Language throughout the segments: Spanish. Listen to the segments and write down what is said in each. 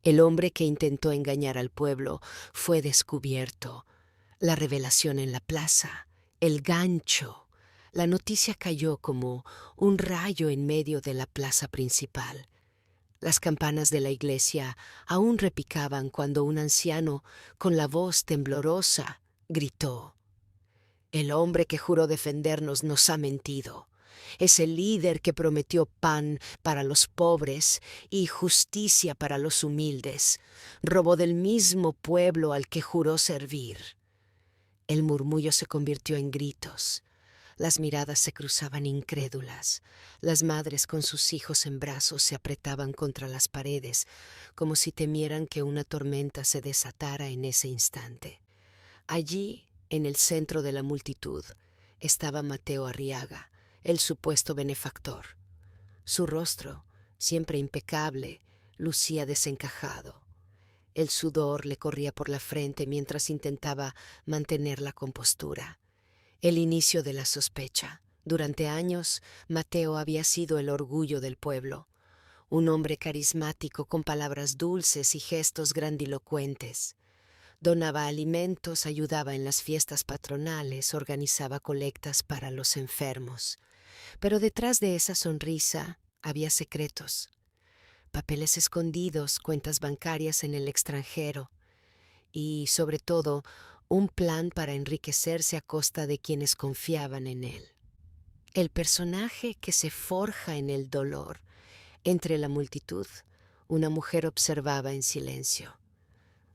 El hombre que intentó engañar al pueblo fue descubierto. La revelación en la plaza, el gancho. La noticia cayó como un rayo en medio de la plaza principal. Las campanas de la iglesia aún repicaban cuando un anciano, con la voz temblorosa, gritó: «El hombre que juró defendernos nos ha mentido. Es el líder que prometió pan para los pobres y justicia para los humildes. Robó del mismo pueblo al que juró servir». El murmullo se convirtió en gritos. Las miradas se cruzaban incrédulas. Las madres con sus hijos en brazos se apretaban contra las paredes, como si temieran que una tormenta se desatara en ese instante. Allí, en el centro de la multitud, estaba Mateo Arriaga, el supuesto benefactor. Su rostro, siempre impecable, lucía desencajado. El sudor le corría por la frente mientras intentaba mantener la compostura. El inicio de la sospecha. Durante años, Mateo había sido el orgullo del pueblo, un hombre carismático con palabras dulces y gestos grandilocuentes. Donaba alimentos, ayudaba en las fiestas patronales, organizaba colectas para los enfermos. Pero detrás de esa sonrisa había secretos, papeles escondidos, cuentas bancarias en el extranjero y, sobre todo, un plan para enriquecerse a costa de quienes confiaban en él. El personaje que se forja en el dolor. Entre la multitud, una mujer observaba en silencio.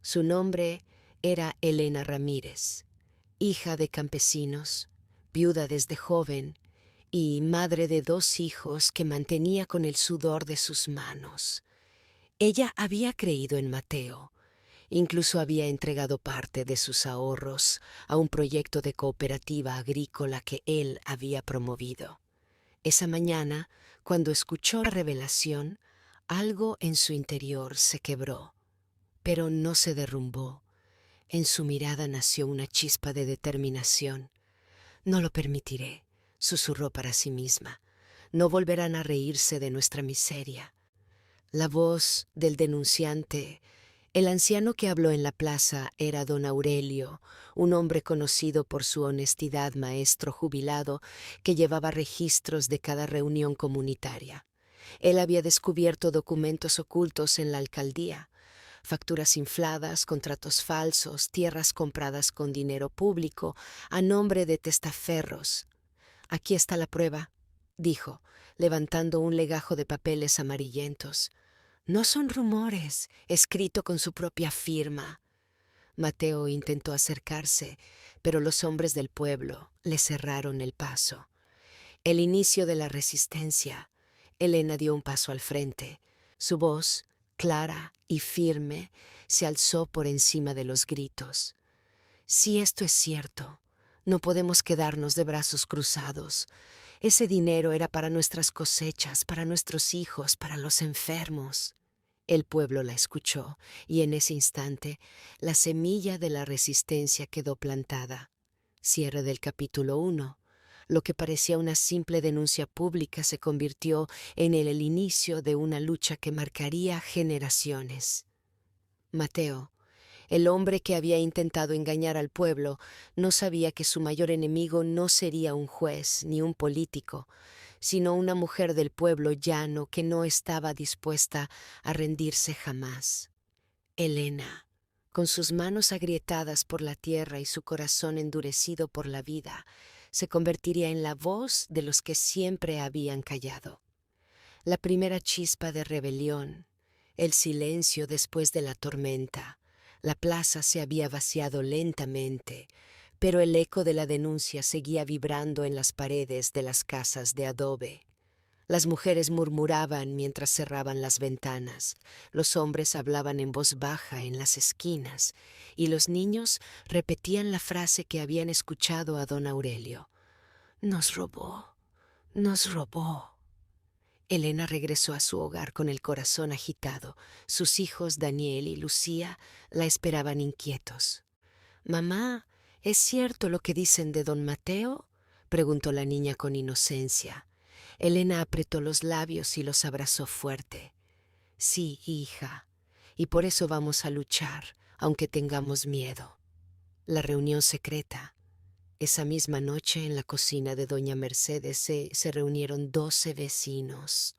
Su nombre era Elena Ramírez, hija de campesinos, viuda desde joven y madre de 2 hijos que mantenía con el sudor de sus manos. Ella había creído en Mateo. Incluso había entregado parte de sus ahorros a un proyecto de cooperativa agrícola que él había promovido. Esa mañana, cuando escuchó la revelación, algo en su interior se quebró, pero no se derrumbó. En su mirada nació una chispa de determinación. «No lo permitiré», susurró para sí misma. «No volverán a reírse de nuestra miseria». La voz del denunciante. El anciano que habló en la plaza era don Aurelio, un hombre conocido por su honestidad, maestro jubilado que llevaba registros de cada reunión comunitaria. Él había descubierto documentos ocultos en la alcaldía, facturas infladas, contratos falsos, tierras compradas con dinero público a nombre de testaferros. «Aquí está la prueba», dijo, levantando un legajo de papeles amarillentos. «No son rumores», escrito con su propia firma. Mateo intentó acercarse, pero los hombres del pueblo le cerraron el paso. El inicio de la resistencia. Elena dio un paso al frente. Su voz, clara y firme, se alzó por encima de los gritos. «Si esto es cierto, no podemos quedarnos de brazos cruzados. Ese dinero era para nuestras cosechas, para nuestros hijos, para los enfermos». El pueblo la escuchó, y en ese instante la semilla de la resistencia quedó plantada. Cierre del capítulo 1. Lo que parecía una simple denuncia pública se convirtió en el inicio de una lucha que marcaría generaciones. Mateo, el hombre que había intentado engañar al pueblo, no sabía que su mayor enemigo no sería un juez ni un político, sino una mujer del pueblo llano que no estaba dispuesta a rendirse jamás. Elena, con sus manos agrietadas por la tierra y su corazón endurecido por la vida, se convertiría en la voz de los que siempre habían callado. La primera chispa de rebelión, el silencio después de la tormenta. La plaza se había vaciado lentamente, pero el eco de la denuncia seguía vibrando en las paredes de las casas de adobe. Las mujeres murmuraban mientras cerraban las ventanas, los hombres hablaban en voz baja en las esquinas, y los niños repetían la frase que habían escuchado a don Aurelio: «Nos robó, nos robó». Elena regresó a su hogar con el corazón agitado. Sus hijos Daniel y Lucía la esperaban inquietos. «Mamá, ¿es cierto lo que dicen de don Mateo?», preguntó la niña con inocencia. Elena apretó los labios y los abrazó fuerte. «Sí, hija, y por eso vamos a luchar, aunque tengamos miedo. La reunión secreta. Esa misma noche en la cocina de doña Mercedes se reunieron 12 vecinos.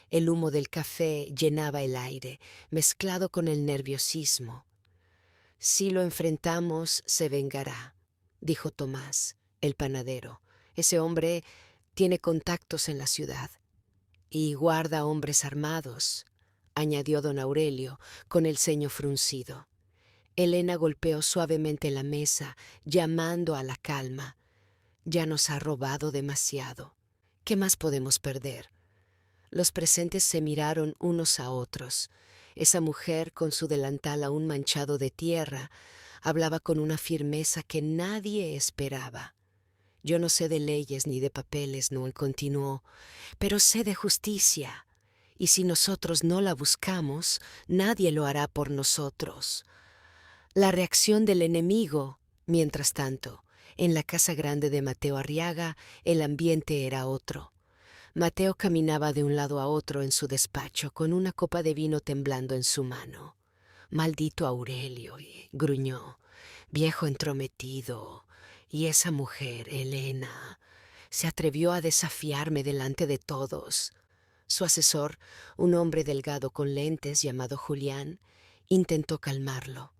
El humo del café llenaba el aire, mezclado con el nerviosismo. Si lo enfrentamos, se vengará, dijo Tomás, el panadero. Ese hombre tiene contactos en la ciudad y guarda hombres armados, añadió don Aurelio, con el ceño fruncido. Elena golpeó suavemente la mesa, llamando a la calma. Ya nos ha robado demasiado. ¿Qué más podemos perder? Los presentes se miraron unos a otros. Esa mujer, con su delantal aún manchado de tierra, hablaba con una firmeza que nadie esperaba. Yo no sé de leyes ni de papeles, no, continuó, pero sé de justicia. Y si nosotros no la buscamos, nadie lo hará por nosotros. La reacción del enemigo, mientras tanto, en la casa grande de Mateo Arriaga, el ambiente era otro. Mateo caminaba de un lado a otro en su despacho con una copa de vino temblando en su mano. Maldito Aurelio, gruñó, viejo entrometido. Y esa mujer, Elena, se atrevió a desafiarme delante de todos. Su asesor, un hombre delgado con lentes llamado Julián, intentó calmarlo.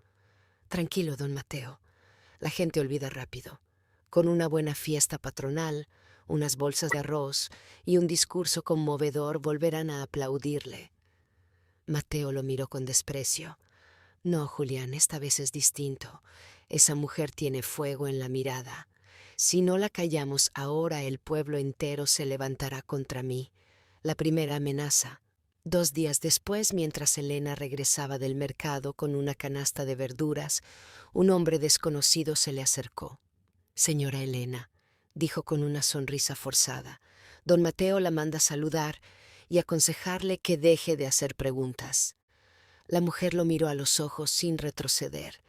Tranquilo, don Mateo. La gente olvida rápido. Con una buena fiesta patronal, unas bolsas de arroz y un discurso conmovedor volverán a aplaudirle. Mateo lo miró con desprecio. No, Julián, esta vez es distinto. Esa mujer tiene fuego en la mirada. Si no la callamos ahora, el pueblo entero se levantará contra mí. La primera amenaza. 2 días después, mientras Elena regresaba del mercado con una canasta de verduras, un hombre desconocido se le acercó. Señora Elena, dijo con una sonrisa forzada, don Mateo la manda saludar y aconsejarle que deje de hacer preguntas. La mujer lo miró a los ojos sin retroceder.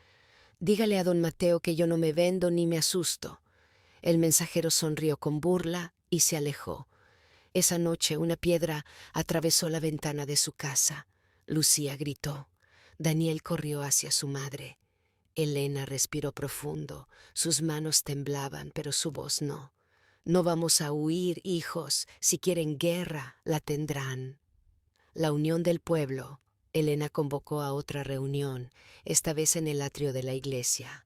Dígale a don Mateo que yo no me vendo ni me asusto. El mensajero sonrió con burla y se alejó. Esa noche una piedra atravesó la ventana de su casa. Lucía gritó. Daniel corrió hacia su madre. Elena respiró profundo. Sus manos temblaban, pero su voz no. No vamos a huir, hijos. Si quieren guerra, la tendrán. La unión del pueblo. Elena convocó a otra reunión, esta vez en el atrio de la iglesia.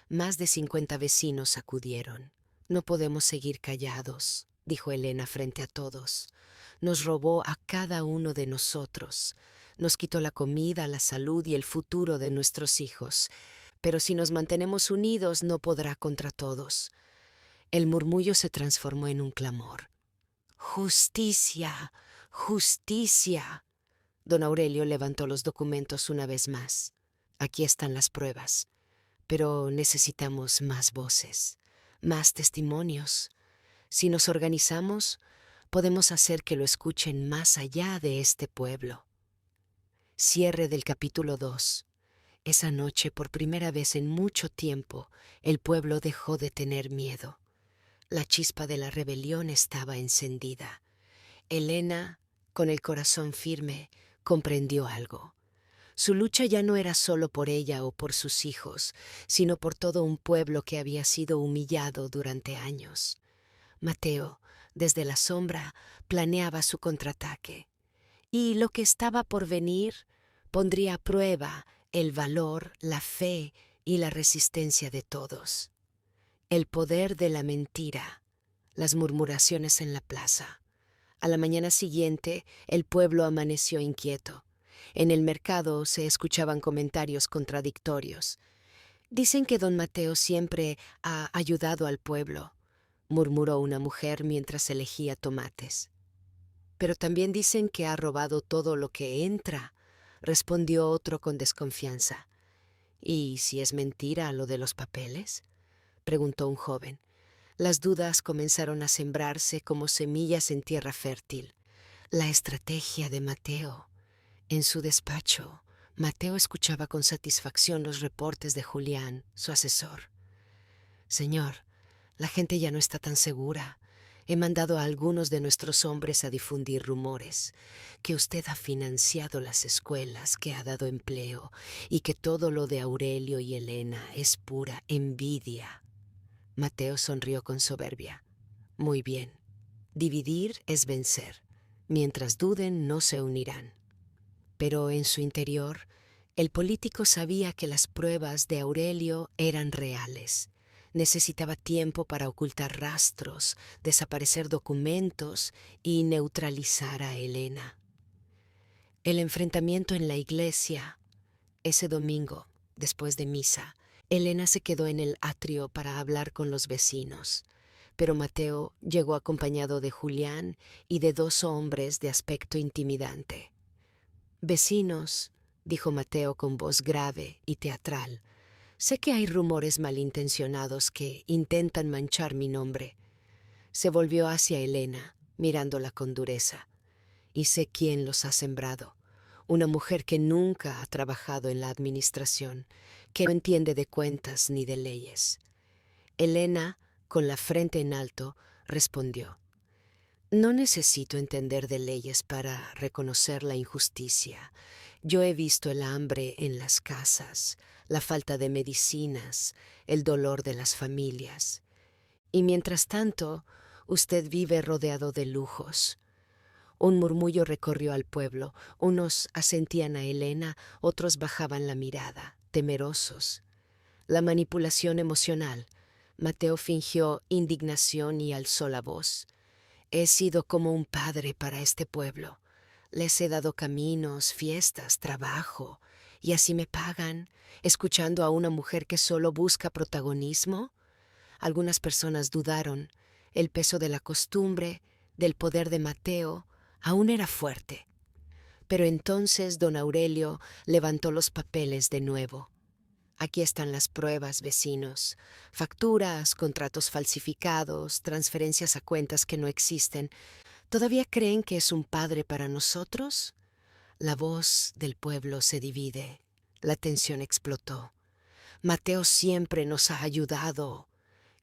Más de 50 vecinos acudieron. No podemos seguir callados, dijo Elena frente a todos. Nos robó a cada uno de nosotros. Nos quitó la comida, la salud y el futuro de nuestros hijos. Pero si nos mantenemos unidos, no podrá contra todos. El murmullo se transformó en un clamor. ¡Justicia! ¡Justicia! Don Aurelio levantó los documentos una vez más. Aquí están las pruebas. Pero necesitamos más voces, más testimonios. Si nos organizamos, podemos hacer que lo escuchen más allá de este pueblo. Cierre del capítulo 2. Esa noche, por primera vez en mucho tiempo, el pueblo dejó de tener miedo. La chispa de la rebelión estaba encendida. Elena, con el corazón firme, comprendió algo. Su lucha ya no era solo por ella o por sus hijos, sino por todo un pueblo que había sido humillado durante años. Mateo, desde la sombra, planeaba su contraataque. Y lo que estaba por venir pondría a prueba el valor, la fe y la resistencia de todos. El poder de la mentira, las murmuraciones en la plaza. A la mañana siguiente, el pueblo amaneció inquieto. En el mercado se escuchaban comentarios contradictorios. Dicen que don Mateo siempre ha ayudado al pueblo, murmuró una mujer mientras elegía tomates. Pero también dicen que ha robado todo lo que entra, respondió otro con desconfianza. ¿Y si es mentira lo de los papeles?, preguntó un joven. Las dudas comenzaron a sembrarse como semillas en tierra fértil. La estrategia de Mateo. En su despacho, Mateo escuchaba con satisfacción los reportes de Julián, su asesor. Señor, la gente ya no está tan segura. He mandado a algunos de nuestros hombres a difundir rumores, que usted ha financiado las escuelas, que ha dado empleo, y que todo lo de Aurelio y Helena es pura envidia. Mateo sonrió con soberbia. Muy bien. Dividir es vencer. Mientras duden, no se unirán. Pero en su interior, el político sabía que las pruebas de Aurelio eran reales. Necesitaba tiempo para ocultar rastros, desaparecer documentos y neutralizar a Helena. El enfrentamiento en la iglesia. Ese domingo, después de misa, Helena se quedó en el atrio para hablar con los vecinos, pero Mateo llegó acompañado de Julián y de 2 hombres de aspecto intimidante. «Vecinos», dijo Mateo con voz grave y teatral, «sé que hay rumores malintencionados que intentan manchar mi nombre». Se volvió hacia Helena, mirándola con dureza. «Y sé quién los ha sembrado. Una mujer que nunca ha trabajado en la administración, que no entiende de cuentas ni de leyes». Helena, con la frente en alto, respondió: «No necesito entender de leyes para reconocer la injusticia. Yo he visto el hambre en las casas, la falta de medicinas, el dolor de las familias. Y mientras tanto, usted vive rodeado de lujos». Un murmullo recorrió al pueblo. Unos asentían a Helena, otros bajaban la mirada, temerosos. La manipulación emocional. Mateo fingió indignación y alzó la voz. «He sido como un padre para este pueblo. Les he dado caminos, fiestas, trabajo, y así me pagan, escuchando a una mujer que solo busca protagonismo». Algunas personas dudaron. El peso de la costumbre, del poder de Mateo, aún era fuerte. Pero entonces don Aurelio levantó los papeles de nuevo. «Aquí están las pruebas, vecinos. Facturas, contratos falsificados, transferencias a cuentas que no existen. ¿Todavía creen que es un padre para nosotros?». La voz del pueblo se divide. La tensión explotó. «Mateo siempre nos ha ayudado»,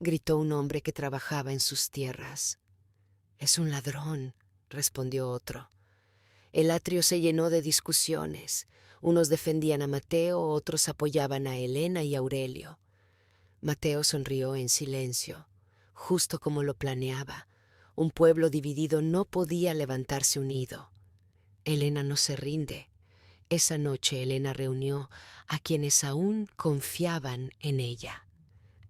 gritó un hombre que trabajaba en sus tierras. «Es un ladrón», respondió otro. El atrio se llenó de discusiones. Unos defendían a Mateo, otros apoyaban a Helena y Aurelio. Mateo sonrió en silencio, justo como lo planeaba. Un pueblo dividido no podía levantarse unido. Helena no se rinde. Esa noche Helena reunió a quienes aún confiaban en ella.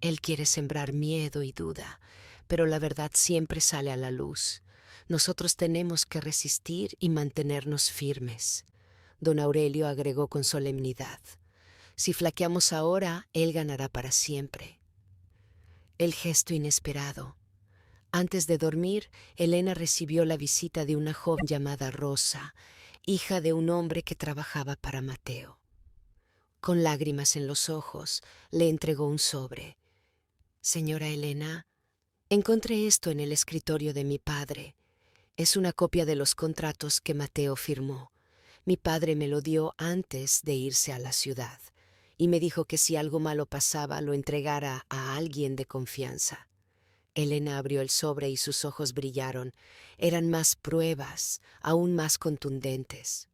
Él quiere sembrar miedo y duda, pero la verdad siempre sale a la luz. Nosotros tenemos que resistir y mantenernos firmes. Don Aurelio agregó con solemnidad: «Si flaqueamos ahora, él ganará para siempre». El gesto inesperado. Antes de dormir, Helena recibió la visita de una joven llamada Rosa, hija de un hombre que trabajaba para Mateo. Con lágrimas en los ojos, le entregó un sobre. «Señora Helena, encontré esto en el escritorio de mi padre. Es una copia de los contratos que Mateo firmó. Mi padre me lo dio antes de irse a la ciudad y me dijo que si algo malo pasaba lo entregara a alguien de confianza». Helena abrió el sobre y sus ojos brillaron. Eran más pruebas, aún más contundentes.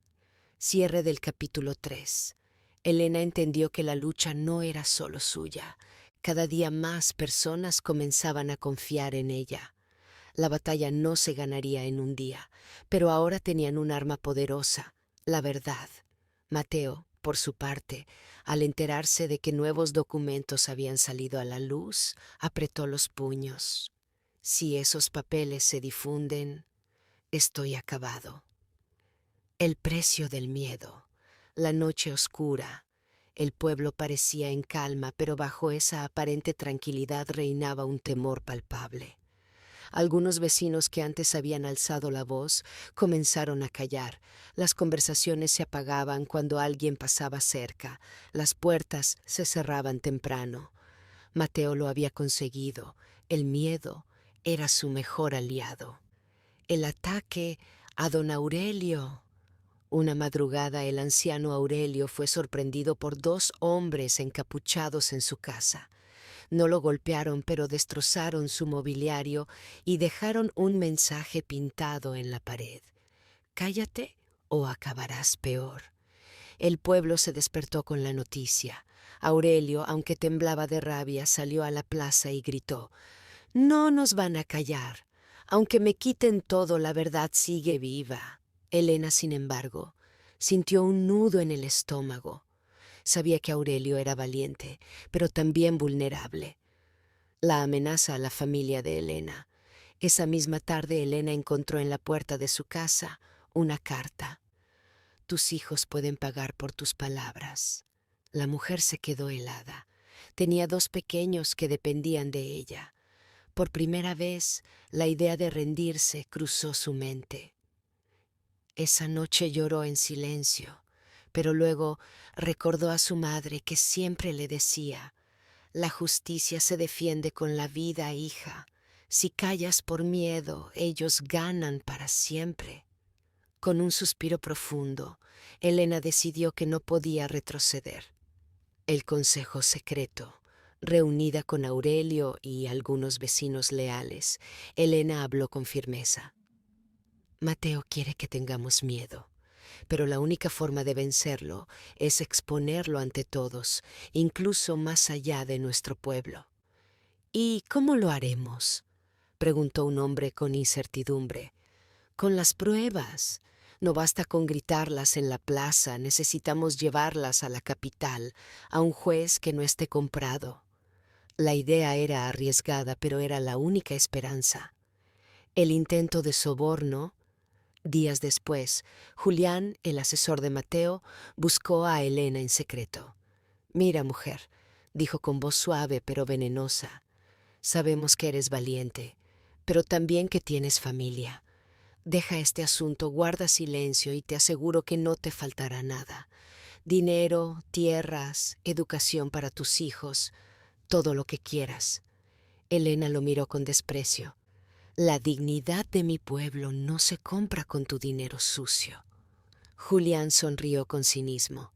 Cierre del capítulo 3. Helena entendió que la lucha no era solo suya. Cada día más personas comenzaban a confiar en ella. La batalla no se ganaría en un día, pero ahora tenían un arma poderosa: la verdad. Mateo, por su parte, al enterarse de que nuevos documentos habían salido a la luz, apretó los puños. «Si esos papeles se difunden, estoy acabado». El precio del miedo. La noche oscura. El pueblo parecía en calma, pero bajo esa aparente tranquilidad reinaba un temor palpable. Algunos vecinos que antes habían alzado la voz comenzaron a callar. Las conversaciones se apagaban cuando alguien pasaba cerca. Las puertas se cerraban temprano. Mateo lo había conseguido. El miedo era su mejor aliado. El ataque a don Aurelio. Una madrugada el anciano Aurelio fue sorprendido por 2 hombres encapuchados en su casa. No lo golpearon, pero destrozaron su mobiliario y dejaron un mensaje pintado en la pared. Cállate o acabarás peor. El pueblo se despertó con la noticia. Aurelio, aunque temblaba de rabia, salió a la plaza y gritó: «No nos van a callar. Aunque me quiten todo, la verdad sigue viva». Helena, sin embargo, sintió un nudo en el estómago. Sabía que Aurelio era valiente, pero también vulnerable. La amenaza a la familia de Helena. Esa misma tarde Helena encontró en la puerta de su casa una carta. «Tus hijos pueden pagar por tus palabras». La mujer se quedó helada. Tenía 2 pequeños que dependían de ella. Por primera vez, la idea de rendirse cruzó su mente. Esa noche lloró en silencio, pero luego recordó a su madre que siempre le decía: «La justicia se defiende con la vida, hija. Si callas por miedo, ellos ganan para siempre». Con un suspiro profundo, Helena decidió que no podía retroceder. El consejo secreto, reunida con Aurelio y algunos vecinos leales, Helena habló con firmeza. «Mateo quiere que tengamos miedo, pero la única forma de vencerlo es exponerlo ante todos, incluso más allá de nuestro pueblo». «¿Y cómo lo haremos?», preguntó un hombre con incertidumbre. «Con las pruebas. No basta con gritarlas en la plaza, necesitamos llevarlas a la capital, a un juez que no esté comprado». La idea era arriesgada, pero era la única esperanza. El intento de soborno. Días después, Julián, el asesor de Mateo, buscó a Helena en secreto. «Mira, mujer», dijo con voz suave pero venenosa, «sabemos que eres valiente, pero también que tienes familia. Deja este asunto, guarda silencio y te aseguro que no te faltará nada. Dinero, tierras, educación para tus hijos, todo lo que quieras». Helena lo miró con desprecio. «La dignidad de mi pueblo no se compra con tu dinero sucio». Julián sonrió con cinismo.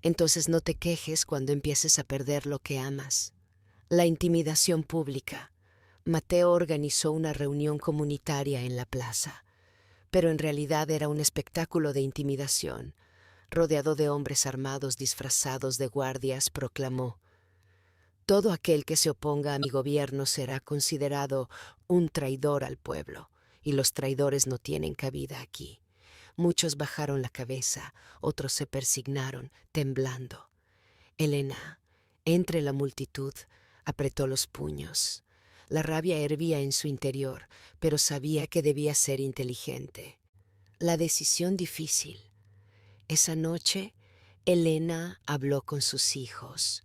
«Entonces no te quejes cuando empieces a perder lo que amas». La intimidación pública. Mateo organizó una reunión comunitaria en la plaza, pero en realidad era un espectáculo de intimidación. Rodeado de hombres armados disfrazados de guardias, proclamó: «Todo aquel que se oponga a mi gobierno será considerado un traidor al pueblo, y los traidores no tienen cabida aquí». Muchos bajaron la cabeza, otros se persignaron, temblando. Helena, entre la multitud, apretó los puños. La rabia hervía en su interior, pero sabía que debía ser inteligente. La decisión difícil. Esa noche, Helena habló con sus hijos.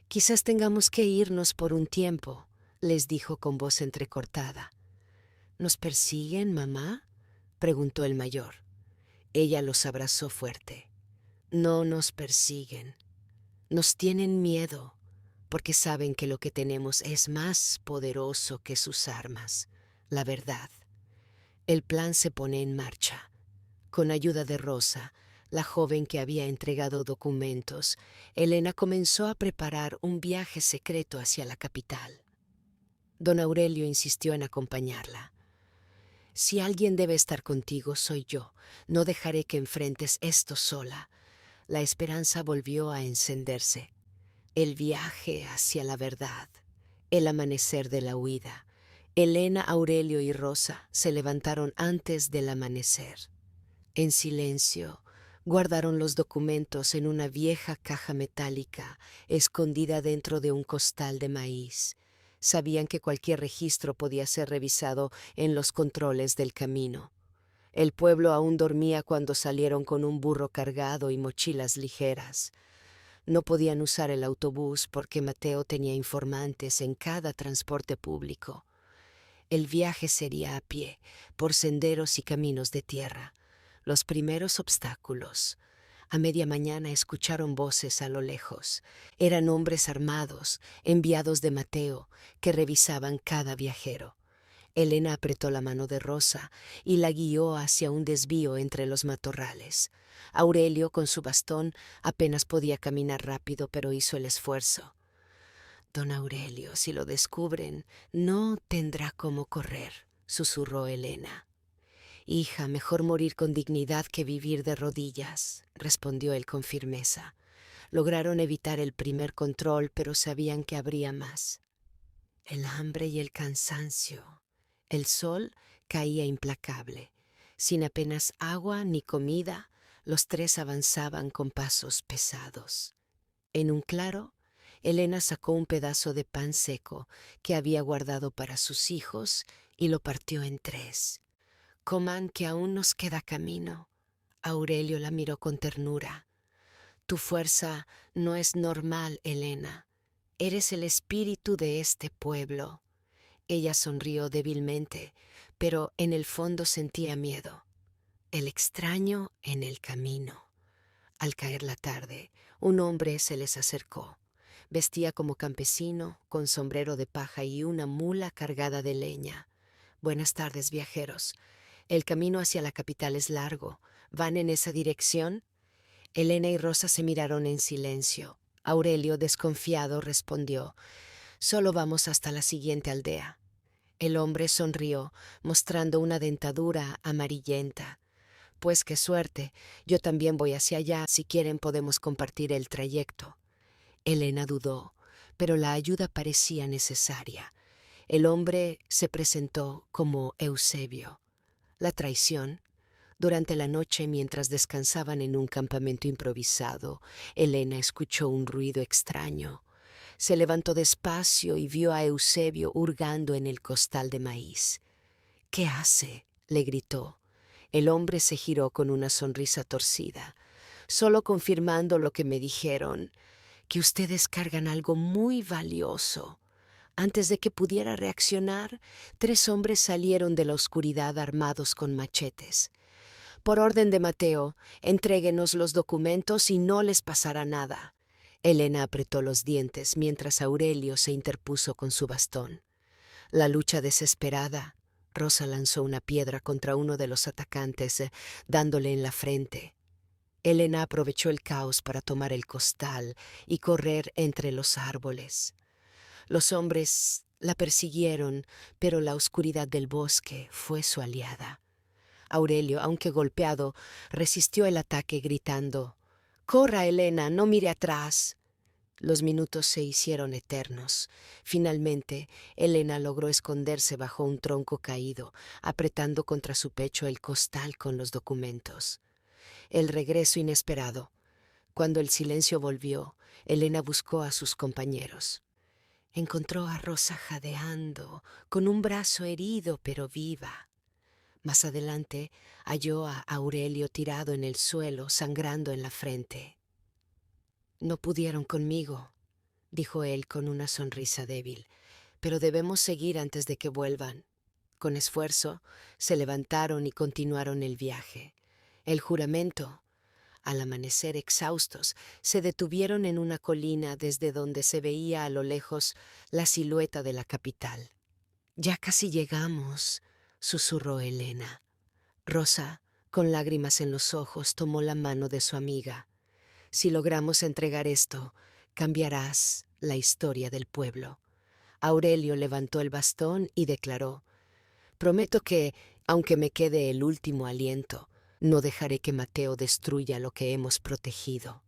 «Quizás tengamos que irnos por un tiempo», les dijo con voz entrecortada. «¿Nos persiguen, mamá?», preguntó el mayor. Ella los abrazó fuerte. «No nos persiguen. Nos tienen miedo, porque saben que lo que tenemos es más poderoso que sus armas, la verdad». El plan se pone en marcha. Con ayuda de Rosa, la joven que había entregado documentos, Helena comenzó a preparar un viaje secreto hacia la capital. Don Aurelio insistió en acompañarla. «Si alguien debe estar contigo, soy yo. No dejaré que enfrentes esto sola». La esperanza volvió a encenderse. El viaje hacia la verdad. El amanecer de la huida. Helena, Aurelio y Rosa se levantaron antes del amanecer. En silencio, guardaron los documentos en una vieja caja metálica escondida dentro de un costal de maíz. Sabían que cualquier registro podía ser revisado en los controles del camino. El pueblo aún dormía cuando salieron con un burro cargado y mochilas ligeras. No podían usar el autobús porque Mateo tenía informantes en cada transporte público. El viaje sería a pie, por senderos y caminos de tierra. Los primeros obstáculos. A media mañana escucharon voces a lo lejos. Eran hombres armados, enviados de Mateo, que revisaban cada viajero. Helena apretó la mano de Rosa y la guió hacia un desvío entre los matorrales. Aurelio, con su bastón, apenas podía caminar rápido, pero hizo el esfuerzo. Don Aurelio, si lo descubren, no tendrá cómo correr, susurró Elena. Hija, mejor morir con dignidad que vivir de rodillas, respondió él con firmeza. Lograron evitar el primer control, pero sabían que habría más. El hambre y el cansancio. El sol caía implacable. Sin apenas agua ni comida, los tres avanzaban con pasos pesados. En un claro, Elena sacó un pedazo de pan seco que había guardado para sus hijos y lo partió en tres. Coman, que aún nos queda camino. Aurelio la miró con ternura. Tu fuerza no es normal, Elena. Eres el espíritu de este pueblo. Ella sonrió débilmente, pero en el fondo sentía miedo. El extraño en el camino. Al caer la tarde, un hombre se les acercó. Vestía como campesino, con sombrero de paja y una mula cargada de leña. Buenas tardes, viajeros. El camino hacia la capital es largo. ¿Van en esa dirección? Elena y Rosa se miraron en silencio. Aurelio, desconfiado, respondió: Solo vamos hasta la siguiente aldea. El hombre sonrió, mostrando una dentadura amarillenta. Pues qué suerte, yo también voy hacia allá, si quieren podemos compartir el trayecto. Elena dudó, pero la ayuda parecía necesaria. El hombre se presentó como Eusebio. La traición. Durante la noche, mientras descansaban en un campamento improvisado, Elena escuchó un ruido extraño. Se levantó despacio y vio a Eusebio hurgando en el costal de maíz. ¿Qué hace?, le gritó. El hombre se giró con una sonrisa torcida. Solo confirmando lo que me dijeron, que ustedes cargan algo muy valioso. Antes de que pudiera reaccionar, 3 hombres salieron de la oscuridad armados con machetes. Por orden de Mateo, entréguenos los documentos y no les pasará nada. Elena apretó los dientes mientras Aurelio se interpuso con su bastón. La lucha desesperada. Rosa lanzó una piedra contra uno de los atacantes, dándole en la frente. Elena aprovechó el caos para tomar el costal y correr entre los árboles. Los hombres la persiguieron, pero la oscuridad del bosque fue su aliada. Aurelio, aunque golpeado, resistió el ataque gritando: «¡Corra, Elena! ¡No mire atrás!». Los minutos se hicieron eternos. Finalmente, Elena logró esconderse bajo un tronco caído, apretando contra su pecho el costal con los documentos. El regreso inesperado. Cuando el silencio volvió, Elena buscó a sus compañeros. Encontró a Rosa jadeando, con un brazo herido pero viva. Más adelante halló a Aurelio tirado en el suelo, sangrando en la frente. «No pudieron conmigo», dijo él con una sonrisa débil, «pero debemos seguir antes de que vuelvan». Con esfuerzo, se levantaron y continuaron el viaje. El juramento. Al amanecer exhaustos, se detuvieron en una colina desde donde se veía a lo lejos la silueta de la capital. «Ya casi llegamos», susurró Elena. Rosa, con lágrimas en los ojos, tomó la mano de su amiga. «Si logramos entregar esto, cambiarás la historia del pueblo». Aurelio levantó el bastón y declaró: «Prometo que, aunque me quede el último aliento, no dejaré que Mateo destruya lo que hemos protegido».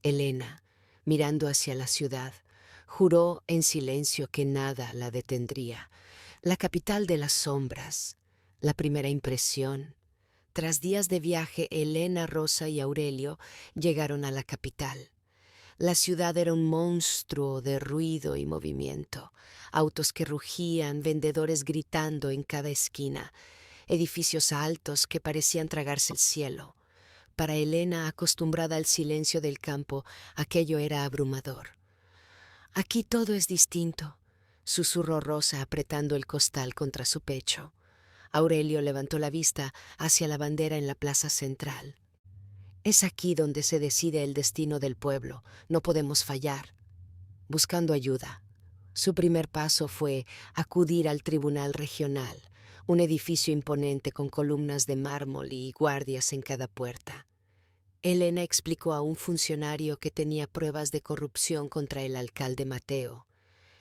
Elena, mirando hacia la ciudad, juró en silencio que nada la detendría. La capital de las sombras, la primera impresión. Tras días de viaje, Elena, Rosa y Aurelio llegaron a la capital. La ciudad era un monstruo de ruido y movimiento. Autos que rugían, vendedores gritando en cada esquina, edificios altos que parecían tragarse el cielo. Para Elena, acostumbrada al silencio del campo, aquello era abrumador. «Aquí todo es distinto», susurró Rosa apretando el costal contra su pecho. Aurelio levantó la vista hacia la bandera en la plaza central. «Es aquí donde se decide el destino del pueblo. No podemos fallar». Buscando ayuda. Su primer paso fue acudir al Tribunal Regional, un edificio imponente con columnas de mármol y guardias en cada puerta. Elena explicó a un funcionario que tenía pruebas de corrupción contra el alcalde Mateo.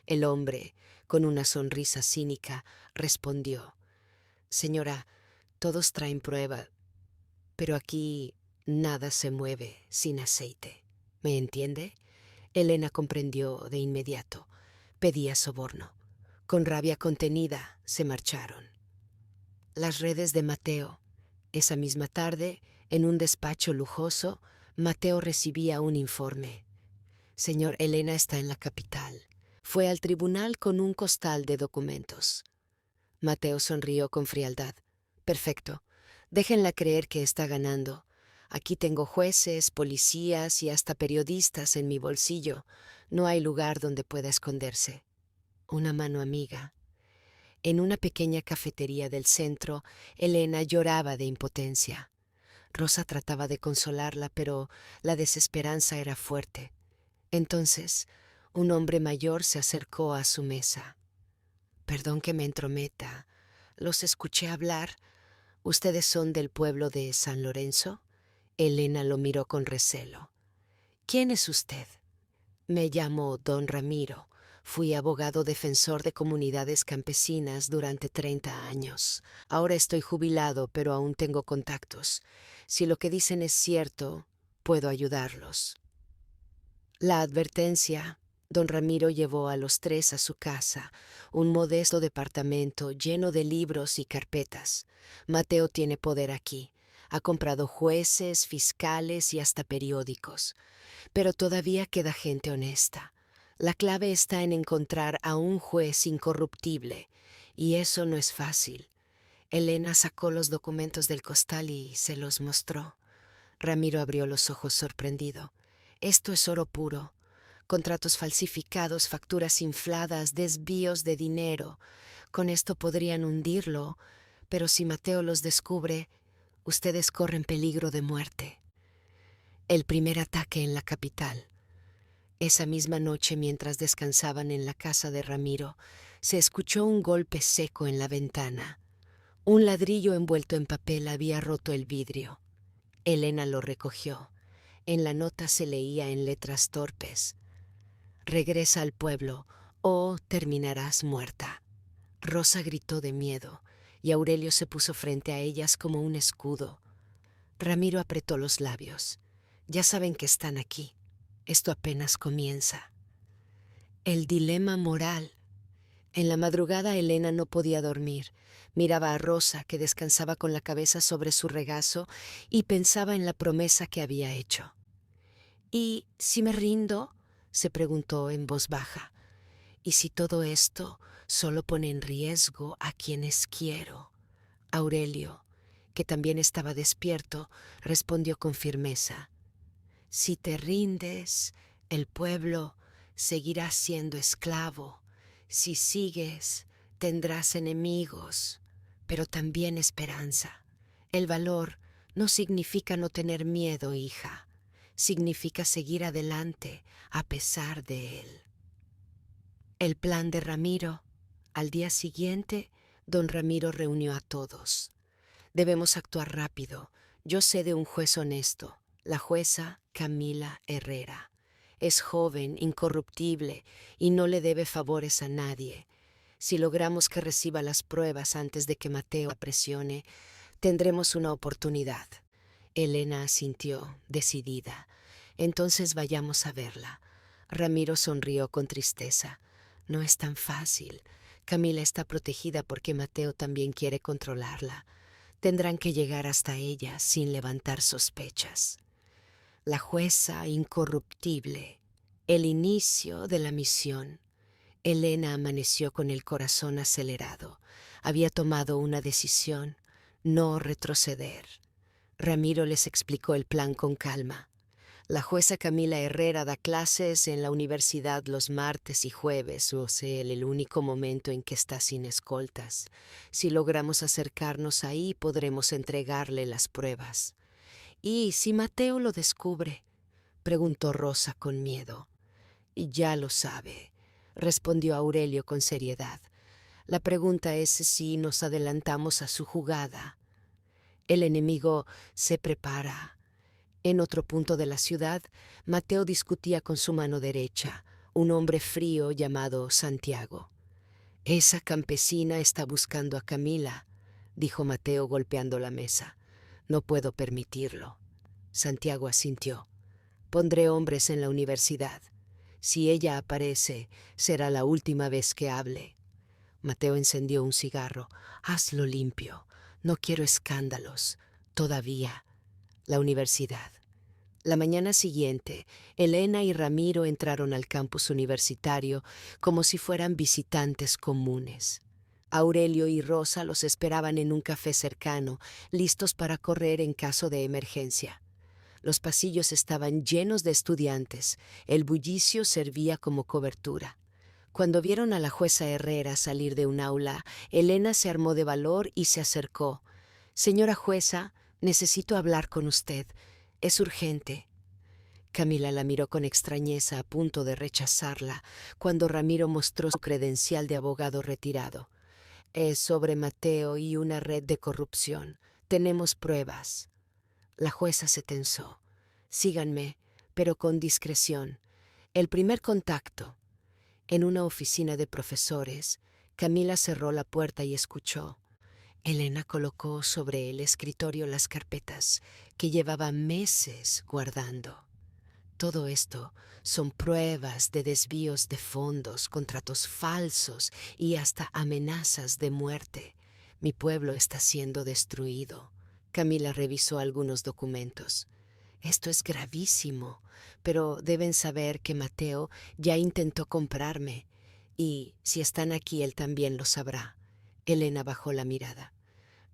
El hombre, con una sonrisa cínica, respondió: «Señora, todos traen prueba, pero aquí nada se mueve sin aceite. ¿Me entiende?». Elena comprendió de inmediato. Pedía soborno. Con rabia contenida se marcharon. Las redes de Mateo. Esa misma tarde, en un despacho lujoso, Mateo recibía un informe. «Señor, Elena está en la capital». Fue al tribunal con un costal de documentos. Mateo sonrió con frialdad. «Perfecto. Déjenla creer que está ganando. Aquí tengo jueces, policías y hasta periodistas en mi bolsillo. No hay lugar donde pueda esconderse». Una mano amiga. En una pequeña cafetería del centro, Elena lloraba de impotencia. Rosa trataba de consolarla, pero la desesperanza era fuerte. Entonces, un hombre mayor se acercó a su mesa. «Perdón que me entrometa. Los escuché hablar. ¿Ustedes son del pueblo de San Lorenzo?». Elena lo miró con recelo. «¿Quién es usted?». «Me llamo Don Ramiro. Fui abogado defensor de comunidades campesinas durante 30 años. Ahora estoy jubilado, pero aún tengo contactos. Si lo que dicen es cierto, puedo ayudarlos». La advertencia. Don Ramiro llevó a los tres a su casa, un modesto departamento lleno de libros y carpetas. «Mateo tiene poder aquí. Ha comprado jueces, fiscales y hasta periódicos. Pero todavía queda gente honesta. La clave está en encontrar a un juez incorruptible, y eso no es fácil». Elena sacó los documentos del costal y se los mostró. Ramiro abrió los ojos sorprendido. «Esto es oro puro. Contratos falsificados, facturas infladas, desvíos de dinero. Con esto podrían hundirlo, pero si Mateo los descubre, ustedes corren peligro de muerte». El primer ataque en la capital. Esa misma noche, mientras descansaban en la casa de Ramiro, se escuchó un golpe seco en la ventana. Un ladrillo envuelto en papel había roto el vidrio. Elena lo recogió. En la nota se leía en letras torpes: «Regresa al pueblo o terminarás muerta». Rosa gritó de miedo y Aurelio se puso frente a ellas como un escudo. Ramiro apretó los labios. «Ya saben que están aquí. Esto apenas comienza». El dilema moral. En la madrugada Elena no podía dormir. Miraba a Rosa, que descansaba con la cabeza sobre su regazo, y pensaba en la promesa que había hecho. «¿Y si me rindo?», se preguntó en voz baja. «¿Y si todo esto solo pone en riesgo a quienes quiero?». Aurelio, que también estaba despierto, respondió con firmeza: «Si te rindes, el pueblo seguirá siendo esclavo. Si sigues, tendrás enemigos, pero también esperanza. El valor no significa no tener miedo, hija. Significa seguir adelante a pesar de él». El plan de Ramiro. Al día siguiente, don Ramiro reunió a todos. «Debemos actuar rápido. Yo sé de un juez honesto, la jueza Camila Herrera. Es joven, incorruptible y no le debe favores a nadie. Si logramos que reciba las pruebas antes de que Mateo la presione, tendremos una oportunidad». Elena asintió, decidida. «Entonces vayamos a verla». Ramiro sonrió con tristeza. «No es tan fácil. Camila está protegida porque Mateo también quiere controlarla. Tendrán que llegar hasta ella sin levantar sospechas». La jueza incorruptible. El inicio de la misión. Elena amaneció con el corazón acelerado. Había tomado una decisión: no retroceder. Ramiro les explicó el plan con calma. «La jueza Camila Herrera da clases en la universidad los martes y jueves, o sea, el único momento en que está sin escoltas. Si logramos acercarnos ahí, podremos entregarle las pruebas». «¿Y si Mateo lo descubre?», preguntó Rosa con miedo. «Y ya lo sabe», respondió Aurelio con seriedad. «La pregunta es si nos adelantamos a su jugada. El enemigo se prepara». En otro punto de la ciudad, Mateo discutía con su mano derecha, un hombre frío llamado Santiago. «Esa campesina está buscando a Camila», dijo Mateo golpeando la mesa. «No puedo permitirlo». Santiago asintió. «Pondré hombres en la universidad. Si ella aparece, será la última vez que hable». Mateo encendió un cigarro. «Hazlo limpio. No quiero escándalos. Todavía». La universidad. La mañana siguiente, Elena y Ramiro entraron al campus universitario como si fueran visitantes comunes. Aurelio y Rosa los esperaban en un café cercano, listos para correr en caso de emergencia. Los pasillos estaban llenos de estudiantes. El bullicio servía como cobertura. Cuando vieron a la jueza Herrera salir de un aula, Elena se armó de valor y se acercó. «Señora jueza, necesito hablar con usted. Es urgente». Camila la miró con extrañeza, a punto de rechazarla, cuando Ramiro mostró su credencial de abogado retirado. «Es sobre Mateo y una red de corrupción. Tenemos pruebas». La jueza se tensó. «Síganme, pero con discreción. El primer contacto». En una oficina de profesores, Camila cerró la puerta y escuchó. Elena colocó sobre el escritorio las carpetas que llevaba meses guardando. «Todo esto son pruebas de desvíos de fondos, contratos falsos y hasta amenazas de muerte. Mi pueblo está siendo destruido». Camila revisó algunos documentos. «Esto es gravísimo, pero deben saber que Mateo ya intentó comprarme, y si están aquí él también lo sabrá». Elena bajó la mirada.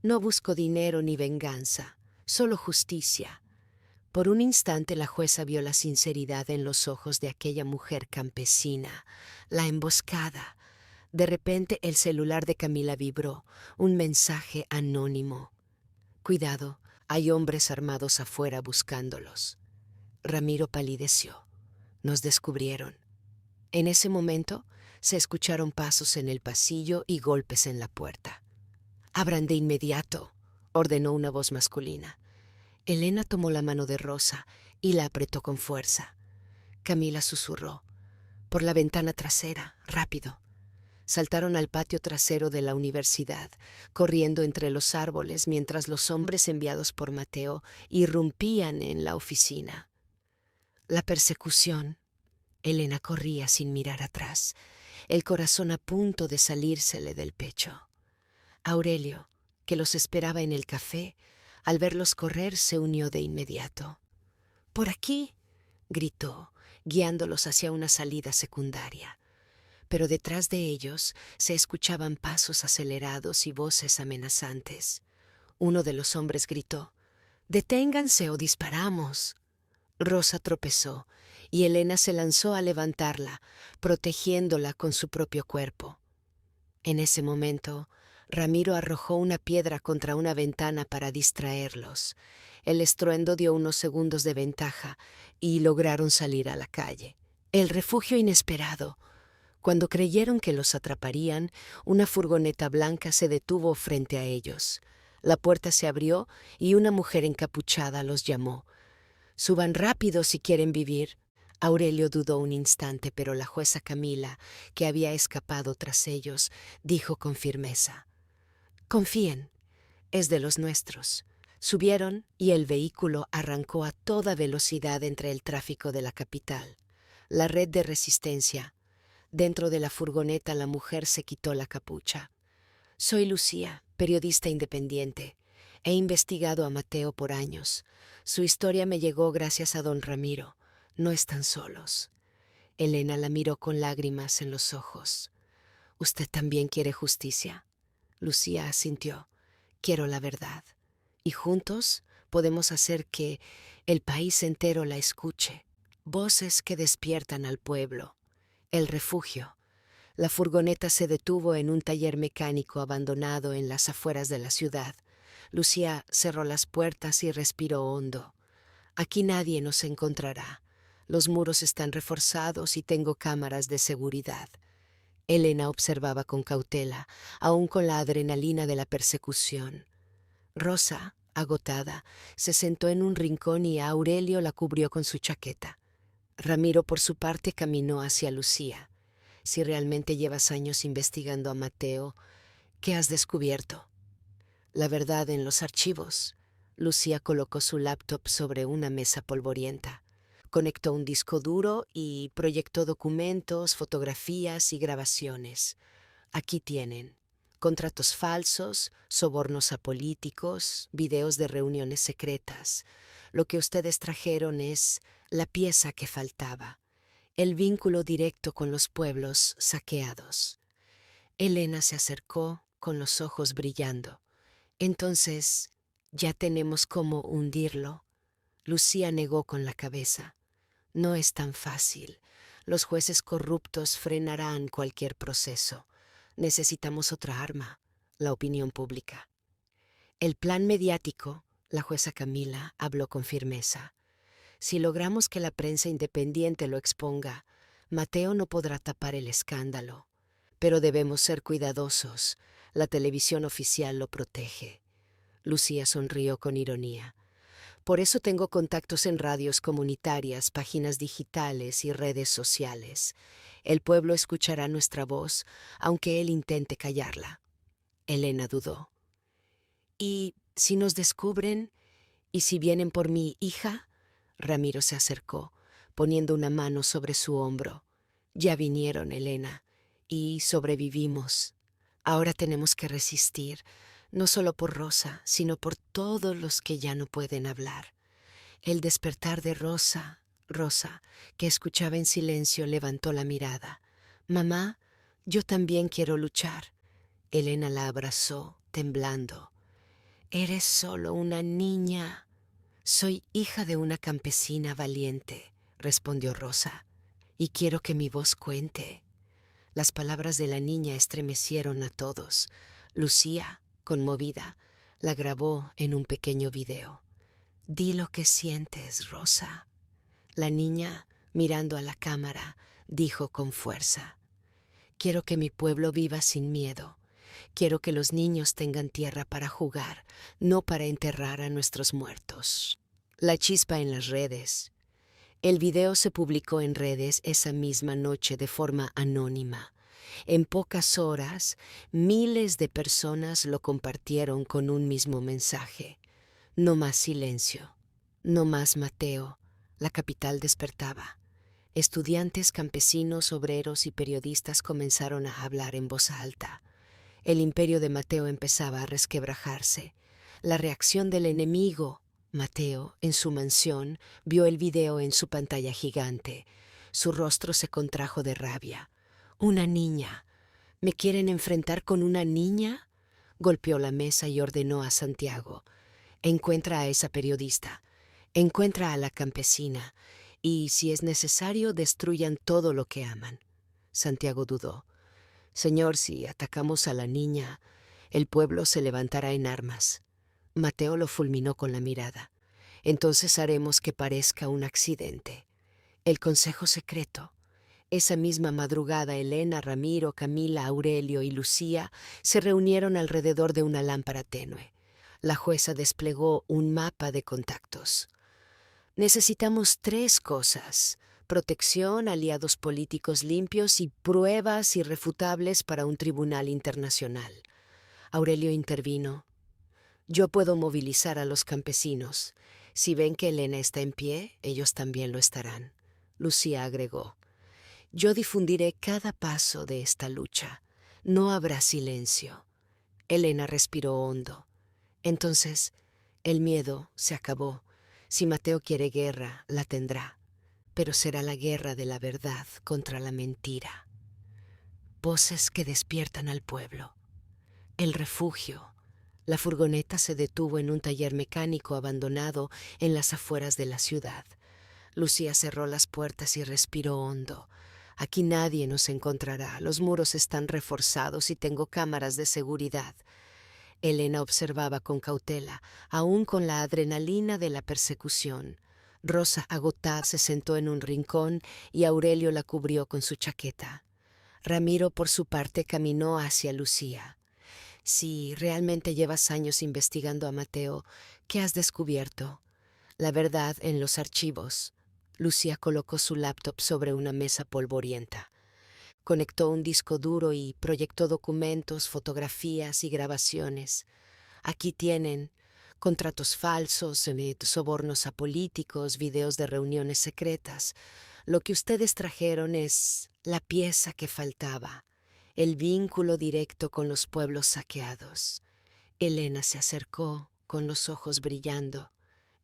«No busco dinero ni venganza, solo justicia». Por un instante la jueza vio la sinceridad en los ojos de aquella mujer campesina, la emboscada. De repente el celular de Camila vibró, un mensaje anónimo. «Cuidado, hay hombres armados afuera buscándolos». Ramiro palideció. «Nos descubrieron». En ese momento se escucharon pasos en el pasillo y golpes en la puerta. «Abran de inmediato», ordenó una voz masculina. Elena tomó la mano de Rosa y la apretó con fuerza. Camila susurró. «Por la ventana trasera, rápido». Saltaron al patio trasero de la universidad, corriendo entre los árboles mientras los hombres enviados por Mateo irrumpían en la oficina. La persecución. Elena corría sin mirar atrás, el corazón a punto de salírsele del pecho. Aurelio, que los esperaba en el café, al verlos correr se unió de inmediato. «¡Por aquí!», gritó, guiándolos hacia una salida secundaria. Pero detrás de ellos se escuchaban pasos acelerados y voces amenazantes. Uno de los hombres gritó: «¡Deténganse o disparamos!». Rosa tropezó y Elena se lanzó a levantarla, protegiéndola con su propio cuerpo. En ese momento, Ramiro arrojó una piedra contra una ventana para distraerlos. El estruendo dio unos segundos de ventaja y lograron salir a la calle. El refugio inesperado. Cuando creyeron que los atraparían, una furgoneta blanca se detuvo frente a ellos. La puerta se abrió y una mujer encapuchada los llamó. «Suban rápido si quieren vivir». Aurelio dudó un instante, pero la jueza Camila, que había escapado tras ellos, dijo con firmeza: «Confíen, es de los nuestros». Subieron y el vehículo arrancó a toda velocidad entre el tráfico de la capital. La red de resistencia. Dentro de la furgoneta la mujer se quitó la capucha. «Soy Lucía, periodista independiente. He investigado a Mateo por años. Su historia me llegó gracias a don Ramiro. No están solos». Elena la miró con lágrimas en los ojos. «¿Usted también quiere justicia?». Lucía asintió. «Quiero la verdad. Y juntos podemos hacer que el país entero la escuche. Voces que despiertan al pueblo». El refugio. La furgoneta se detuvo en un taller mecánico abandonado en las afueras de la ciudad. Lucía cerró las puertas y respiró hondo. «Aquí nadie nos encontrará. Los muros están reforzados y tengo cámaras de seguridad». Elena observaba con cautela, aún con la adrenalina de la persecución. Rosa, agotada, se sentó en un rincón y Aurelio la cubrió con su chaqueta. Ramiro, por su parte, caminó hacia Lucía. Si realmente llevas años investigando a Mateo, ¿qué has descubierto? La verdad en los archivos. Lucía colocó su laptop sobre una mesa polvorienta. Conectó un disco duro y proyectó documentos, fotografías y grabaciones. Aquí tienen. Contratos falsos, sobornos a políticos, videos de reuniones secretas. Lo que ustedes trajeron es la pieza que faltaba, el vínculo directo con los pueblos saqueados. Elena se acercó con los ojos brillando. Entonces, ya tenemos cómo hundirlo. Lucía negó con la cabeza. No es tan fácil. Los jueces corruptos frenarán cualquier proceso. Necesitamos otra arma, la opinión pública. El plan mediático, la jueza Camila habló con firmeza. Si logramos que la prensa independiente lo exponga, Mateo no podrá tapar el escándalo. Pero debemos ser cuidadosos. La televisión oficial lo protege. Lucía sonrió con ironía. Por eso tengo contactos en radios comunitarias, páginas digitales y redes sociales. El pueblo escuchará nuestra voz, aunque él intente callarla. Elena dudó. ¿Y si nos descubren? ¿Y si vienen por mi hija? Ramiro se acercó, poniendo una mano sobre su hombro. Ya vinieron, Elena, y sobrevivimos. Ahora tenemos que resistir, no solo por Rosa, sino por todos los que ya no pueden hablar. El despertar de Rosa, que escuchaba en silencio, levantó la mirada. Mamá, yo también quiero luchar. Elena la abrazó, temblando. Eres solo una niña. Soy hija de una campesina valiente, respondió Rosa, y quiero que mi voz cuente. Las palabras de la niña estremecieron a todos. Lucía, conmovida, la grabó en un pequeño video. Di lo que sientes, Rosa. La niña, mirando a la cámara, dijo con fuerza. Quiero que mi pueblo viva sin miedo. Quiero que los niños tengan tierra para jugar, no para enterrar a nuestros muertos. La chispa en las redes. El video se publicó en redes esa misma noche de forma anónima. En pocas horas, miles de personas lo compartieron con un mismo mensaje. No más silencio. No más Mateo. La capital despertaba. Estudiantes, campesinos, obreros y periodistas comenzaron a hablar en voz alta. El imperio de Mateo empezaba a resquebrajarse. La reacción del enemigo. Mateo, en su mansión, vio el video en su pantalla gigante. Su rostro se contrajo de rabia. Una niña. ¿Me quieren enfrentar con una niña? Golpeó la mesa y ordenó a Santiago. Encuentra a esa periodista. Encuentra a la campesina. Y, si es necesario, destruyan todo lo que aman. Santiago dudó. Señor, si atacamos a la niña, el pueblo se levantará en armas. Mateo lo fulminó con la mirada. Entonces haremos que parezca un accidente. El consejo secreto. Esa misma madrugada, Elena, Ramiro, Camila, Aurelio y Lucía se reunieron alrededor de una lámpara tenue. La jueza desplegó un mapa de contactos. Necesitamos 3 cosas: protección, aliados políticos limpios y pruebas irrefutables para un tribunal internacional. Aurelio intervino. Yo puedo movilizar a los campesinos. Si ven que Elena está en pie, ellos también lo estarán. Lucía agregó. Yo difundiré cada paso de esta lucha. No habrá silencio. Elena respiró hondo. Entonces, el miedo se acabó. Si Mateo quiere guerra, la tendrá. Pero será la guerra de la verdad contra la mentira. Voces que despiertan al pueblo. El refugio. La furgoneta se detuvo en un taller mecánico abandonado en las afueras de la ciudad. Lucía cerró las puertas y respiró hondo. Aquí nadie nos encontrará. Los muros están reforzados y tengo cámaras de seguridad. Elena observaba con cautela, aún con la adrenalina de la persecución. Rosa, agotada, se sentó en un rincón y Aurelio la cubrió con su chaqueta. Ramiro, por su parte, caminó hacia Lucía. Si realmente llevas años investigando a Mateo, ¿qué has descubierto? La verdad en los archivos. Lucía colocó su laptop sobre una mesa polvorienta. Conectó un disco duro y proyectó documentos, fotografías y grabaciones. Aquí tienen contratos falsos, sobornos a políticos, videos de reuniones secretas. Lo que ustedes trajeron es la pieza que faltaba, el vínculo directo con los pueblos saqueados. Elena se acercó con los ojos brillando.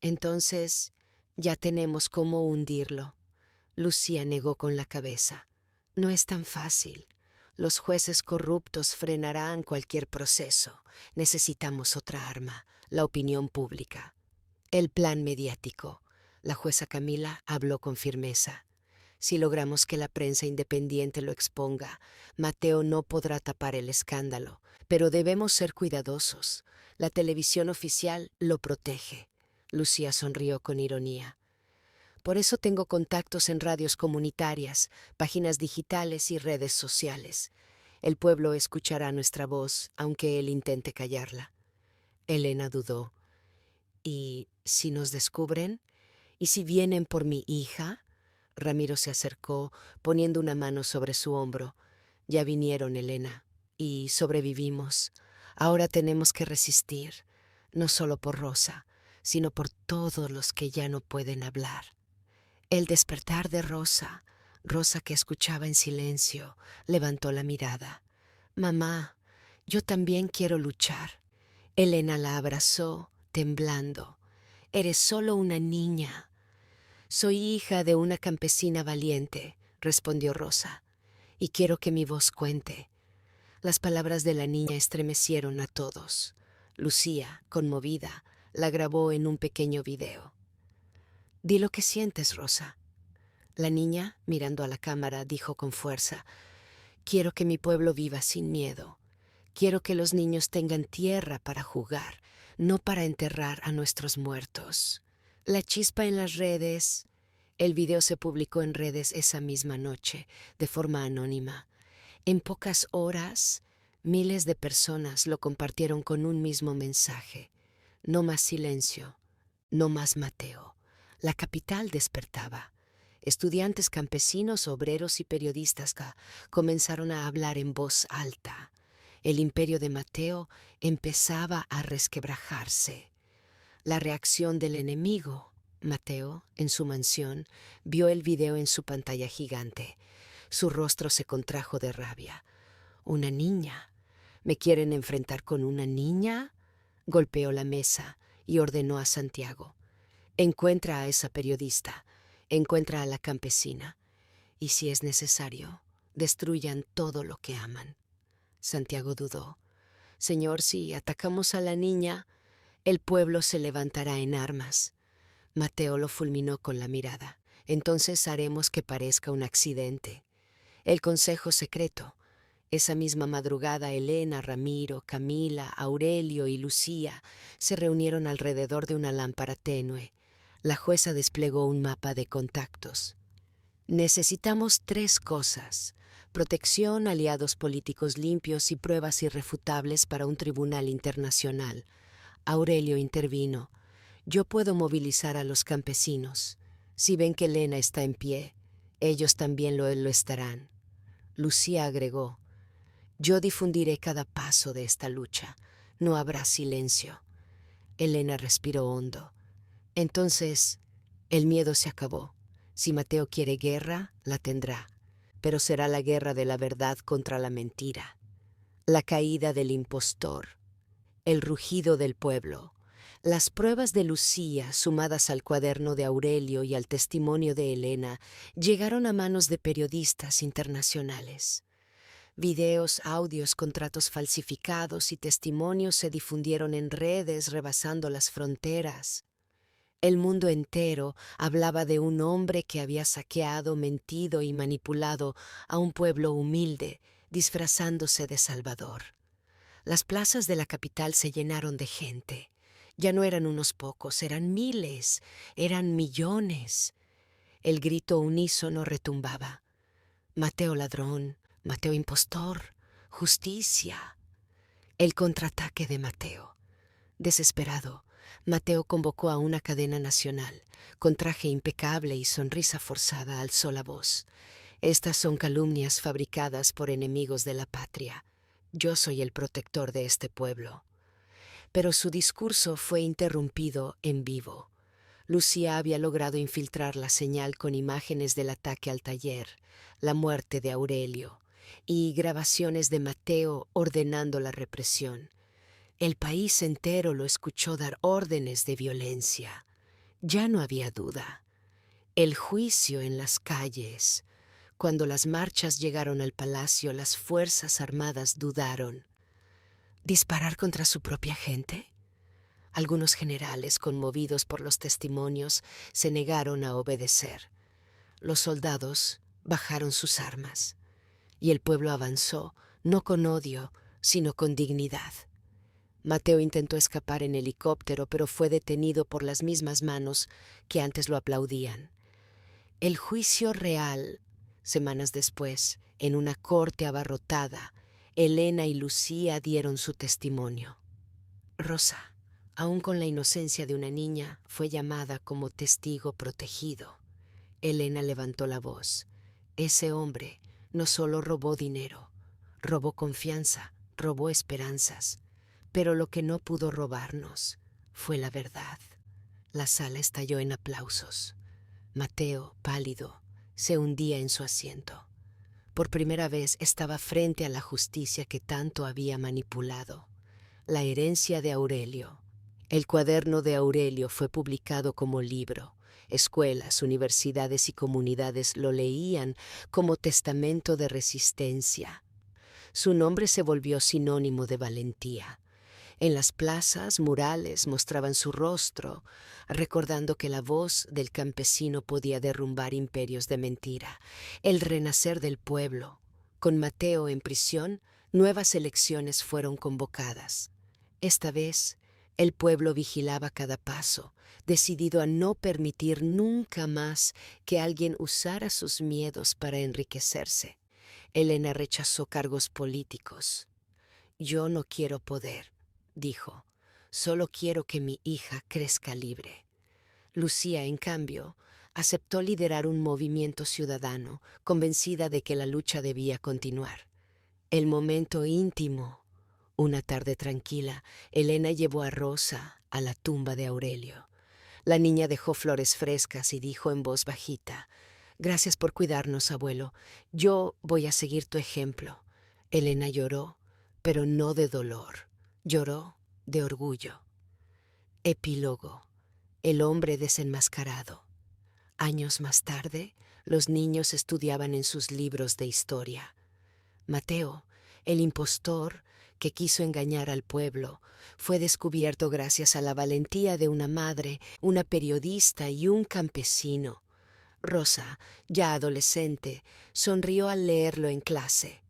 Entonces, ya tenemos cómo hundirlo. Lucía negó con la cabeza. No es tan fácil. Los jueces corruptos frenarán cualquier proceso. Necesitamos otra arma, la opinión pública. El plan mediático. La jueza Camila habló con firmeza. Si logramos que la prensa independiente lo exponga, Mateo no podrá tapar el escándalo, pero debemos ser cuidadosos. La televisión oficial lo protege. Lucía sonrió con ironía. Por eso tengo contactos en radios comunitarias, páginas digitales y redes sociales. El pueblo escuchará nuestra voz, aunque él intente callarla. Elena dudó. ¿Y si nos descubren? ¿Y si vienen por mi hija? Ramiro se acercó, poniendo una mano sobre su hombro. Ya vinieron, Elena, y sobrevivimos. Ahora tenemos que resistir, no solo por Rosa, sino por todos los que ya no pueden hablar. El despertar de Rosa, Rosa que escuchaba en silencio, levantó la mirada. Mamá, yo también quiero luchar. Elena la abrazó, temblando. Eres solo una niña. Soy hija de una campesina valiente, respondió Rosa, y quiero que mi voz cuente. Las palabras de la niña estremecieron a todos. Lucía, conmovida, la grabó en un pequeño video. Di lo que sientes, Rosa. La niña, mirando a la cámara, dijo con fuerza, quiero que mi pueblo viva sin miedo. Quiero que los niños tengan tierra para jugar, no para enterrar a nuestros muertos. La chispa en las redes. El video se publicó en redes esa misma noche, de forma anónima. En pocas horas, miles de personas lo compartieron con un mismo mensaje. No más silencio, no más Mateo. La capital despertaba. Estudiantes, campesinos, obreros y periodistas comenzaron a hablar en voz alta. El imperio de Mateo empezaba a resquebrajarse. La reacción del enemigo. Mateo, en su mansión, vio el video en su pantalla gigante. Su rostro se contrajo de rabia. «¿Una niña? ¿Me quieren enfrentar con una niña?» Golpeó la mesa y ordenó a Santiago. «Encuentra a esa periodista, encuentra a la campesina, y si es necesario, destruyan todo lo que aman». Santiago dudó. «Señor, si atacamos a la niña, el pueblo se levantará en armas». Mateo lo fulminó con la mirada. «Entonces haremos que parezca un accidente». El consejo secreto. Esa misma madrugada Elena, Ramiro, Camila, Aurelio y Lucía se reunieron alrededor de una lámpara tenue. La jueza desplegó un mapa de contactos. Necesitamos 3 cosas: protección, aliados políticos limpios y pruebas irrefutables para un tribunal internacional. Aurelio intervino. Yo puedo movilizar a los campesinos. Si ven que Elena está en pie, ellos también lo estarán. Lucía agregó, yo difundiré cada paso de esta lucha. No habrá silencio. Elena respiró hondo. Entonces, el miedo se acabó. Si Mateo quiere guerra, la tendrá, pero será la guerra de la verdad contra la mentira. La caída del impostor, el rugido del pueblo. Las pruebas de Lucía, sumadas al cuaderno de Aurelio y al testimonio de Elena, llegaron a manos de periodistas internacionales. Videos, audios, contratos falsificados y testimonios se difundieron en redes rebasando las fronteras. El mundo entero hablaba de un hombre que había saqueado, mentido y manipulado a un pueblo humilde, disfrazándose de Salvador. Las plazas de la capital se llenaron de gente. Ya no eran unos pocos, eran miles, eran millones. El grito unísono retumbaba. Mateo ladrón, Mateo impostor, justicia. El contraataque de Mateo. Desesperado, Mateo convocó a una cadena nacional. Con traje impecable y sonrisa forzada alzó la voz. Estas son calumnias fabricadas por enemigos de la patria. Yo soy el protector de este pueblo. Pero su discurso fue interrumpido en vivo. Lucía había logrado infiltrar la señal con imágenes del ataque al taller, la muerte de Aurelio y grabaciones de Mateo ordenando la represión. El país entero lo escuchó dar órdenes de violencia. Ya no había duda. El juicio en las calles. Cuando las marchas llegaron al palacio, las fuerzas armadas dudaron. ¿Disparar contra su propia gente? Algunos generales, conmovidos por los testimonios, se negaron a obedecer. Los soldados bajaron sus armas, y el pueblo avanzó, no con odio, sino con dignidad. Mateo intentó escapar en helicóptero, pero fue detenido por las mismas manos que antes lo aplaudían. El juicio real, semanas después, en una corte abarrotada, Elena y Lucía dieron su testimonio. Rosa, aún con la inocencia de una niña, fue llamada como testigo protegido. Elena levantó la voz. Ese hombre no solo robó dinero, robó confianza, robó esperanzas, pero lo que no pudo robarnos fue la verdad. La sala estalló en aplausos. Mateo, pálido, se hundía en su asiento. Por primera vez estaba frente a la justicia que tanto había manipulado. La herencia de Aurelio. El cuaderno de Aurelio fue publicado como libro. Escuelas, universidades y comunidades lo leían como testamento de resistencia. Su nombre se volvió sinónimo de valentía. En las plazas, murales mostraban su rostro, recordando que la voz del campesino podía derrumbar imperios de mentira. El renacer del pueblo. Con Mateo en prisión, nuevas elecciones fueron convocadas. Esta vez, el pueblo vigilaba cada paso, decidido a no permitir nunca más que alguien usara sus miedos para enriquecerse. Elena rechazó cargos políticos. Yo no quiero poder, dijo. Solo quiero que mi hija crezca libre. Lucía, en cambio, aceptó liderar un movimiento ciudadano, convencida de que la lucha debía continuar. El momento íntimo. Una tarde tranquila, Elena llevó a Rosa a la tumba de Aurelio. La niña dejó flores frescas y dijo en voz bajita: «Gracias por cuidarnos, abuelo. Yo voy a seguir tu ejemplo». Elena lloró, pero no de dolor. Lloró de orgullo. Epílogo. El hombre desenmascarado. Años más tarde, los niños estudiaban en sus libros de historia. Mateo, el impostor que quiso engañar al pueblo, fue descubierto gracias a la valentía de una madre, una periodista y un campesino. Rosa, ya adolescente, sonrió al leerlo en clase.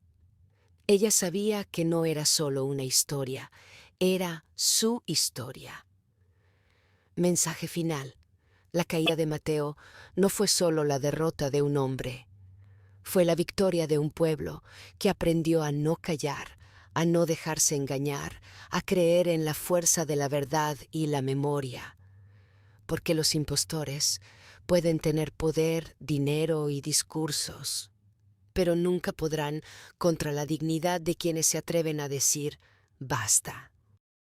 Ella sabía que no era solo una historia, era su historia. Mensaje final. La caída de Mateo no fue solo la derrota de un hombre. Fue la victoria de un pueblo que aprendió a no callar, a no dejarse engañar, a creer en la fuerza de la verdad y la memoria. Porque los impostores pueden tener poder, dinero y discursos, pero nunca podrán contra la dignidad de quienes se atreven a decir «basta».